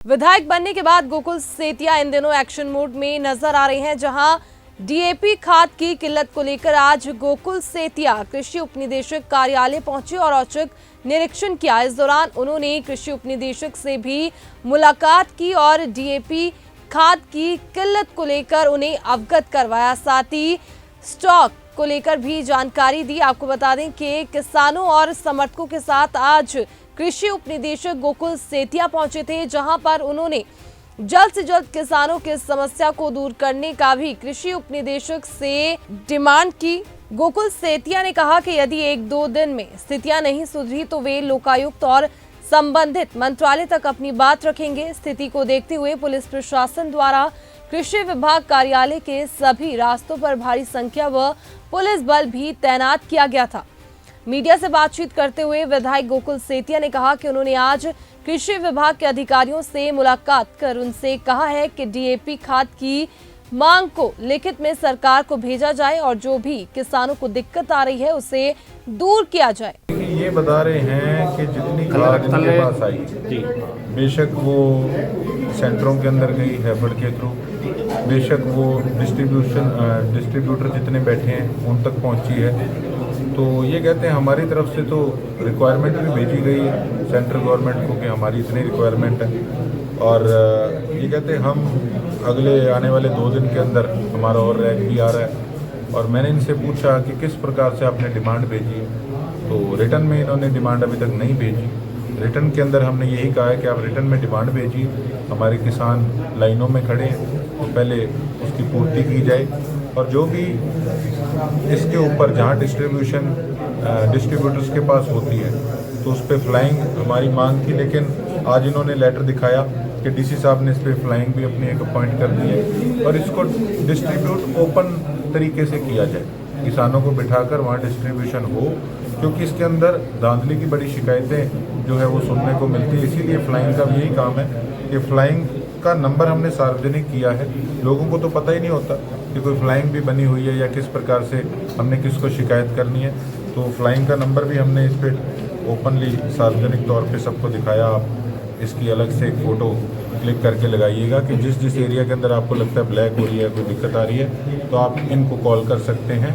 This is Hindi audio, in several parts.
विधायक बनने के बाद गोकुल सेतिया इन दिनों एक्शन मोड में नजर आ रहे हैं, जहां डीएपी खाद की किल्लत को लेकर आज गोकुल सेतिया कृषि उपनिदेशक कार्यालय पहुंचे और औचक निरीक्षण किया। इस दौरान उन्होंने कृषि उपनिदेशक से भी मुलाकात की और डीएपी खाद की किल्लत को लेकर उन्हें अवगत करवाया। साथ ही स्टॉक को लेकर भी जानकारी दी। आपको बता दें कि किसानों और समर्थकों के साथ आज कृषि उपनिदेशक गोकुल सेतिया पहुंचे थे, जहां पर उन्होंने जल्द से जल्द किसानों की समस्या को दूर करने का भी कृषि उपनिदेशक से डिमांड की। गोकुल सेतिया ने कहा कि यदि 1-2 दिन में स्थितियां नहीं सुधरी तो वे लोकायुक्त और संबंधित मंत्रालय तक अपनी बात रखेंगे। स्थिति को देखते हुए पुलिस प्रशासन द्वारा कृषि विभाग कार्यालय के सभी रास्तों पर भारी संख्या व पुलिस बल भी तैनात किया गया था। मीडिया से बातचीत करते हुए विधायक गोकुल सेतिया ने कहा कि उन्होंने आज कृषि विभाग के अधिकारियों से मुलाकात कर उनसे कहा है कि डीएपी खाद की मांग को लिखित में सरकार को भेजा जाए और जो भी किसानों को दिक्कत आ रही है उसे दूर किया जाए। ये बता रहे हैं कि जितनी खाद इनके पास आई, बेशक वो सेंटरों के अंदर गई हैफेड के थ्रू, बेशक वो डिस्ट्रीब्यूटर जितने बैठे हैं उन तक पहुंची है। तो ये कहते हैं हमारी तरफ से तो रिक्वायरमेंट भी भेजी गई है सेंट्रल गवर्नमेंट को कि हमारी इतनी रिक्वायरमेंट है, और ये कहते हैं हम अगले आने वाले 2 दिन के अंदर हमारा और रैक भी आ रहा है। और मैंने इनसे पूछा कि किस प्रकार से आपने डिमांड भेजी है, तो रिटर्न में इन्होंने डिमांड अभी तक नहीं भेजी। रिटर्न के अंदर हमने यही कहा है कि आप रिटर्न में डिमांड भेजिए, हमारे किसान लाइनों में खड़े हैं तो पहले उसकी पूर्ति की जाए, और जो भी इसके ऊपर जहाँ डिस्ट्रीब्यूटर्स के पास होती है तो उस पर फ्लाइंग हमारी मांग थी, लेकिन आज इन्होंने लेटर दिखाया कि डीसी साहब ने इस पर फ्लाइंग भी अपनी एक अपॉइंट कर दी है और इसको डिस्ट्रीब्यूट ओपन तरीके से किया जाए, किसानों को बिठाकर वहाँ डिस्ट्रीब्यूशन हो, क्योंकि इसके अंदर धांधली की बड़ी शिकायतें जो है वो सुनने को मिलती है। इसीलिए फ्लाइंग का भी यही काम है कि फ्लाइंग का नंबर हमने सार्वजनिक किया है। लोगों को तो पता ही नहीं होता कि कोई फ्लाइंग भी बनी हुई है या किस प्रकार से हमने किसको शिकायत करनी है, तो फ्लाइंग का नंबर भी हमने इस पर ओपनली सार्वजनिक तौर पे सबको दिखाया। आप इसकी अलग से एक फ़ोटो क्लिक करके लगाइएगा कि जिस एरिया के अंदर आपको लगता है ब्लैक हो रही है, कोई दिक्कत आ रही है, तो आप इनको कॉल कर सकते हैं।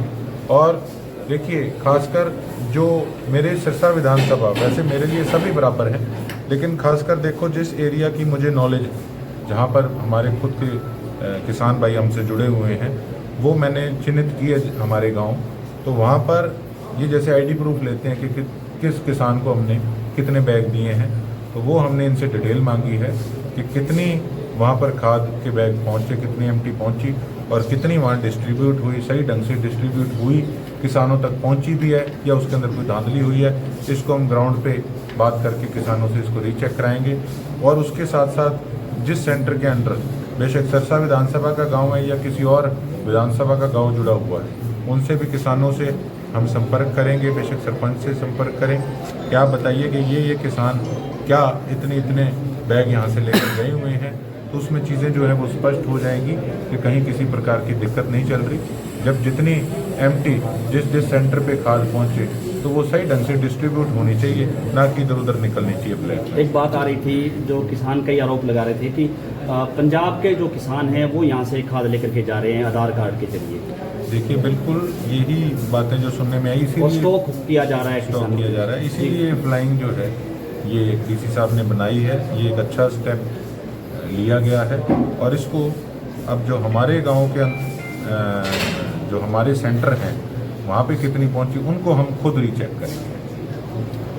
और देखिए, खासकर जो मेरे सिरसा विधानसभा, वैसे मेरे लिए सभी बराबर हैं, लेकिन खासकर देखो जिस एरिया की मुझे नॉलेज है, जहाँ पर हमारे खुद के किसान भाई हमसे जुड़े हुए हैं, वो मैंने चिन्हित किए हमारे गांव। तो वहाँ पर ये जैसे आईडी प्रूफ लेते हैं कि किस किसान को हमने कितने बैग दिए हैं, तो वो हमने इनसे डिटेल मांगी है कि कितनी वहाँ पर खाद के बैग पहुँचे, कितनी एमटी पहुँची और कितनी वहाँ डिस्ट्रीब्यूट हुई, सही ढंग से डिस्ट्रीब्यूट हुई, किसानों तक पहुँची भी है या उसके अंदर कोई धांधली हुई है। इसको हम ग्राउंड पे बात करके किसानों से इसको रीचेक कराएंगे। और उसके साथ साथ जिस सेंटर के अंडर बेशक सिरसा विधानसभा का गांव है या किसी और विधानसभा का गांव जुड़ा हुआ है, उनसे भी किसानों से हम संपर्क करेंगे, बेशक सरपंच से संपर्क करें। क्या बताइए कि ये किसान क्या इतने बैग यहाँ से लेकर गए हुए हैं, तो उसमें चीज़ें जो है वो स्पष्ट हो जाएंगी कि कहीं किसी प्रकार की दिक्कत नहीं चल रही। जब जितनी एमटी जिस सेंटर पे खाद पहुँचे तो वो सही ढंग से डिस्ट्रीब्यूट होनी चाहिए, ना कि इधर उधर निकलनी चाहिए ब्लैक। एक बात आ रही थी, जो किसान कई आरोप लगा रहे थे कि पंजाब के जो किसान हैं वो यहाँ से खाद लेकर के जा रहे हैं आधार कार्ड के जरिए। देखिए, बिल्कुल यही बातें जो सुनने में आई, इसीलिए स्टॉक किया जा रहा है, इसीलिए फ्लाइंग जो है ये डीसी साहब ने बनाई है। ये एक अच्छा स्टेप लिया गया है और इसको अब जो हमारे गांव के जो हमारे सेंटर हैं वहाँ पे कितनी पहुँची उनको हम खुद रीचेक करेंगे।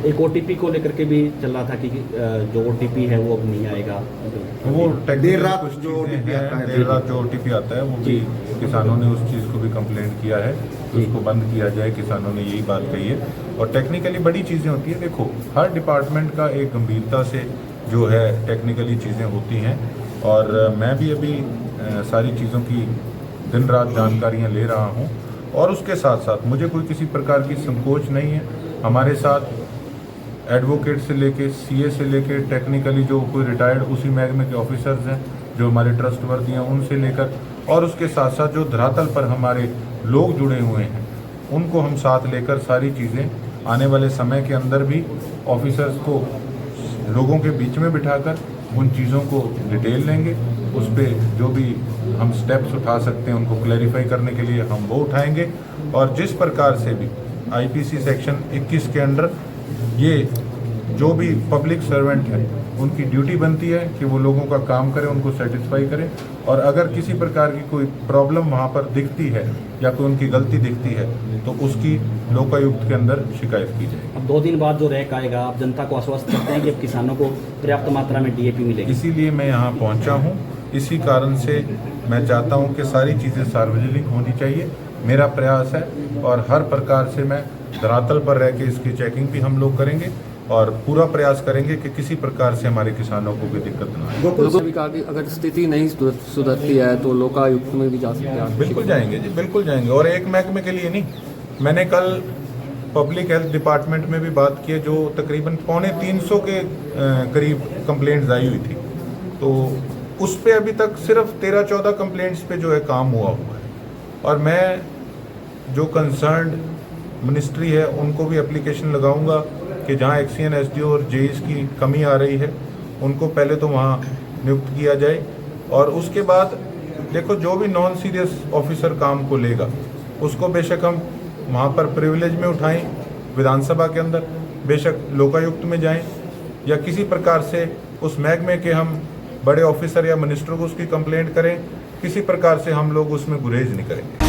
एक ओटीपी को लेकर के भी चल रहा था कि जो ओटीपी है वो अब नहीं आएगा, वो देर रात जो ओटीपी आता है वो भी किसानों ने उस चीज़ को भी कंप्लेंट किया है कि उसको बंद किया जाए। किसानों ने यही बात कही है और टेक्निकली बड़ी चीज़ें होती है। देखो, हर डिपार्टमेंट का एक गंभीरता से जो है टेक्निकली चीज़ें होती हैं, और मैं भी अभी सारी चीज़ों की दिन रात जानकारियाँ ले रहा हूँ, और उसके साथ साथ मुझे कोई किसी प्रकार की संकोच नहीं है। हमारे साथ एडवोकेट से लेके सीए से लेके टेक्निकली जो कोई रिटायर्ड उसी महकमे के ऑफिसर्स हैं जो हमारे ट्रस्टवर्दी हैं, उनसे लेकर और उसके साथ साथ जो धरातल पर हमारे लोग जुड़े हुए हैं उनको हम साथ लेकर सारी चीज़ें आने वाले समय के अंदर भी ऑफिसर्स को लोगों के बीच में बिठाकर उन चीज़ों को डिटेल लेंगे, उस पर जो भी हम स्टेप्स उठा सकते हैं उनको क्लैरिफाई करने के लिए हम वो उठाएंगे। और जिस प्रकार से भी आईपीसी सेक्शन 21 के अंडर ये जो भी पब्लिक सर्वेंट है उनकी ड्यूटी बनती है कि वो लोगों का काम करें, उनको सेटिस्फाई करें, और अगर किसी प्रकार की कोई प्रॉब्लम वहाँ पर दिखती है या कोई उनकी गलती दिखती है तो उसकी लोकायुक्त के अंदर शिकायत की जाएगी। अब 2 दिन बाद जो रैक आएगा, आप जनता को आश्वस्त करते हैं कि अब किसानों को पर्याप्त मात्रा में डीएपी मिलेगी। इसीलिए मैं यहाँ पहुँचा हूँ, इसी कारण से मैं चाहता हूँ कि सारी चीज़ें सार्वजनिक होनी चाहिए। मेरा प्रयास है और हर प्रकार से मैं धरातल पर रह के इसकी चेकिंग भी हम लोग करेंगे और पूरा प्रयास करेंगे कि किसी प्रकार से हमारे किसानों को कोई दिक्कत ना आए। गोकुल भी कहा कि अगर स्थिति नहीं सुधरती है तो लोकायुक्त में भी जा सकते हैं। बिल्कुल जाएंगे जी, बिल्कुल जाएंगे। और एक महकमे के लिए नहीं, मैंने कल पब्लिक हेल्थ डिपार्टमेंट में भी बात की है, जो तकरीबन 350 के करीब कंप्लेंट्स आई हुई थी, तो उस पे अभी तक सिर्फ 13-14 कंप्लेंट्स पे जो है काम हुआ है। और मैं जो कंसर्न्ड मिनिस्ट्री है उनको भी एप्लीकेशन लगाऊंगा कि जहां एक्सीएन, एसडीओ और जेईस की कमी आ रही है उनको पहले तो वहां नियुक्त किया जाए, और उसके बाद देखो जो भी नॉन सीरियस ऑफिसर काम को लेगा उसको बेशक हम वहां पर प्रिविलेज में उठाएं विधानसभा के अंदर, बेशक लोकायुक्त में जाएं या किसी प्रकार से उस महकमे के हम बड़े ऑफिसर या मिनिस्टर को उसकी कंप्लेंट करें, किसी प्रकार से हम लोग उसमें गुरेज नहीं करेंगे।